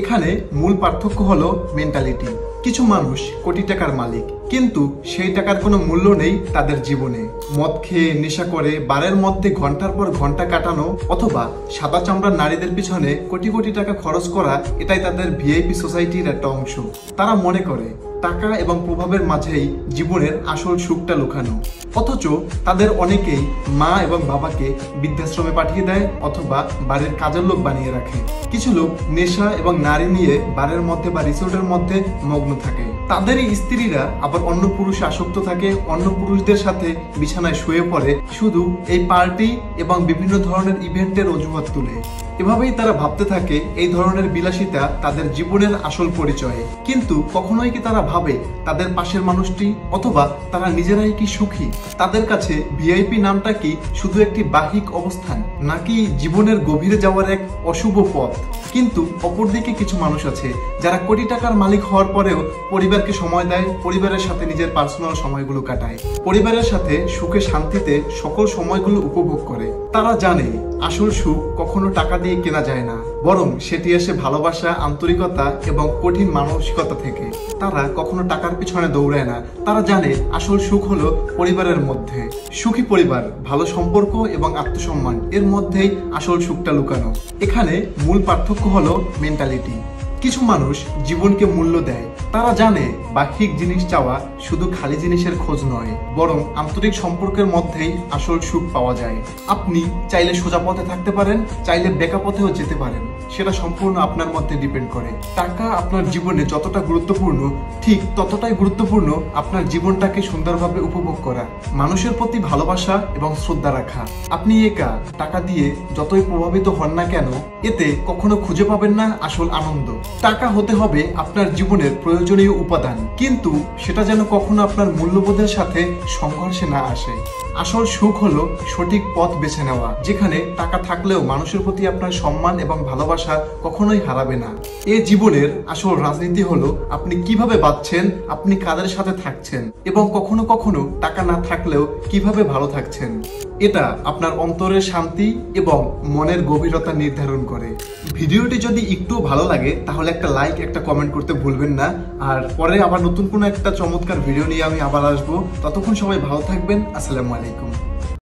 এখানে মূল পার্থক্য হলো মেন্টালিটি। কিছু মানুষ কোটি টাকার মালিক, কিন্তু সেই টাকার কোনো মূল্য নেই তাদের জীবনে। মদ খেয়ে নেশা করে বারের মধ্যে ঘন্টার পর ঘন্টা কাটানো অথবা সাদা চামড়ার নারীদের পিছনে কোটি কোটি টাকা খরচ করা, এটাই তাদের ভিআইপি সোসাইটির একটা অংশ। তারা মনে করে টাকা এবং প্রভাবের মাঝেই জীবনের আসল সুখটা লুকানো। অথচ তাদের অনেকেই মা এবং বাবাকে বৃদ্ধাশ্রমে পাঠিয়ে দেয় অথবা বাড়ির কাজের লোক বানিয়ে রাখে। কিছু লোক নেশা এবং নারী নিয়ে বারের মধ্যে বা রিসোর্টের মধ্যে মগ্ন থাকে। তাদেরই স্ত্রীরা আবার অন্য পুরুষে আসক্ত থাকে, অন্য পুরুষদের সাথে বিছানায় শুয়ে পড়ে শুধু এই পার্টি এবং বিভিন্ন ধরনের ইভেন্টের অজুহাত তুলে। এভাবেই তারা ভাবতে থাকে এই ধরনের বিলাসিতা তাদের জীবনের আসল পরিচয়। কিন্তু কখনোই কি তারা ভাবে তাদের পাশের মানুষটি অথবা তারা নিজেরাই কি সুখী? তাদের কাছে ভিআইপি নামটা কি শুধু একটি বাহ্যিক অবস্থান, নাকি জীবনের গভীরে যাওয়ার এক অশুভ পথ? কিন্তু অপরদিকে কিছু মানুষ আছে যারা কোটি টাকার মালিক হওয়ার পরেও পরিবারকে সময় দেয়, পরিবারের সাথে নিজের পার্সোনাল সময়গুলো কাটায়, পরিবারের সাথে সুখে শান্তিতে সকল সময়গুলো উপভোগ করে। তারা জানে আসল সুখ কখনো টাকা দিয়ে কেনা যায় না, বরং সেটি আসে ভালোবাসা, আন্তরিকতা এবং কঠিন মানসিকতা থেকে। তারা কখনো টাকার পিছনে দৌড়ায় না। তারা জানে আসল সুখ হলো পরিবারের মধ্যে। সুখী পরিবার, ভালো সম্পর্ক এবং আত্মসম্মান, এর মধ্যেই আসল সুখটা লুকানো। এখানে মূল পার্থক্য হলো মেন্টালিটি। কিছু মানুষ জীবনকে মূল্য দেয়। তারা জানে বাহ্যিক জিনিস চাওয়া শুধু খালি জিনিসের খোঁজ নয়, বরং আন্তরিক সম্পর্কের মধ্যেই আসল সুখ পাওয়া যায়। আপনি চাইলে সোজা পথে থাকতে পারেন, চাইলে বেঁকা পথেও যেতে পারেন, সেটা সম্পূর্ণ আপনার মধ্যে ডিপেন্ড করে। টাকা আপনার জীবনে যতটা গুরুত্বপূর্ণ, ঠিক ততটাই গুরুত্বপূর্ণ আপনার জীবনটাকে সুন্দরভাবে উপভোগ করা, মানুষের প্রতি ভালোবাসা এবং শ্রদ্ধা রাখা। আপনি একা টাকা দিয়ে যতই প্রভাবিত হন না কেন, এতে কখনো খুঁজে পাবেন না আসল আনন্দ। টাকা হতে হবে আপনার জীবনের প্রয়োজনীয় উপাদান, কিন্তু সেটা যেন কখনো আপনার মূল্যবোধের সাথে সংঘর্ষে না আসে। আসল সুখ হলো সঠিক পথ বেছে নেওয়া, যেখানে টাকা থাকলেও মানুষের প্রতি আপনার সম্মান এবং ভালোবাসা কখনোই হারাবে না। এই জীবনের আসল রাজনীতি হলো আপনি কিভাবে বাঁচছেন, আপনি কাদের সাথে থাকছেন এবং কখনো কখনো টাকা না থাকলেও কিভাবে ভালো থাকছেন। এটা আপনার অন্তরের শান্তি এবং মনের গভীরতা নির্ধারণ করে। ভিডিওটি যদি একটু ভালো লাগে তাহলে একটা লাইক, একটা কমেন্ট করতে ভুলবেন না। আর পরে আবার নতুন কোনো একটা চমৎকার ভিডিও নিয়ে আমি আবার আসবো। ততক্ষণ সবাই ভালো থাকবেন। আসসালামু আলাইকুম।